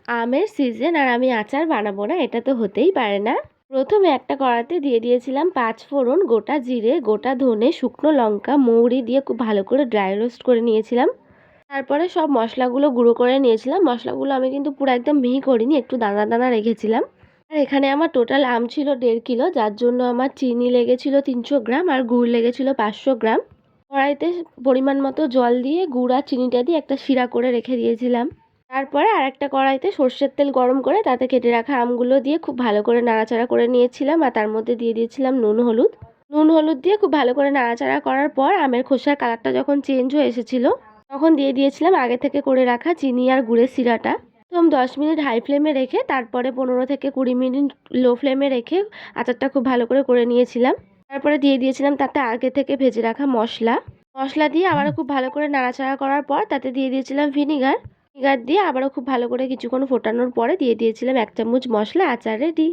আমের সিজন আর আমি আচার বানাবো না, এটা তো হতেই পারে না। প্রথমে একটা কড়াতে দিয়ে দিয়েছিলাম ৫ ফোড়ন, গোটা জিরে, গোটা ধনে, শুকনো লঙ্কা, মৌরি দিয়ে খুব ভালো করে ড্রাই রোস্ট করে নিয়েছিলাম। তারপরে সব মশলাগুলো গুঁড়ো করে নিয়েছিলাম। মশলাগুলো আমি কিন্তু পুরো একদম মিহি করিনি, একটু দানা দানা রেখেছিলাম। আর এখানে আমার টোটাল আম ছিল ১.৫ কিলো, যার জন্য আমার চিনি লেগেছিল ৩০০ গ্রাম আর গুড় লেগেছিল ৫০০ গ্রাম। কড়াইতে পরিমাণ মতো জল দিয়ে গুড় আর চিনিটা দিয়ে একটা শিরা করে রেখে দিয়েছিলাম। তারপরে আরেকটা কড়াইতে সর্ষের তেল গরম করে তাতে কেটে রাখা আমগুলো দিয়ে খুব ভালো করে নাড়াচাড়া করে নিয়েছিলাম আর তার মধ্যে দিয়ে দিয়েছিলাম নুন হলুদ। নুন হলুদ দিয়ে খুব ভালো করে নাড়াচাড়া করার পর আমের খোসার কালারটা যখন চেঞ্জ হয়ে এসেছিল তখন দিয়ে দিয়েছিলাম আগে থেকে করে রাখা চিনি আর গুড়ের শিরাটা। প্রথম ১০ মিনিট হাই ফ্লেমে রেখে তারপরে ১৫ থেকে ২০ মিনিট লো ফ্লেমে রেখে আচারটা খুব ভালো করে নিয়েছিলাম। তারপরে দিয়ে দিয়েছিলাম তাতে আগে থেকে ভেজে রাখা মশলা। মশলা দিয়ে আবারও খুব ভালো করে নাড়াচাড়া করার পর তাতে দিয়ে দিয়েছিলাম ভিনিগার। ভিনিগার দিয়ে আবারও খুব ভালো করে কিছুক্ষণ ফোটানোর পরে দিয়ে দিয়েছিলাম ১ চামচ মশলা। আচার রেডি।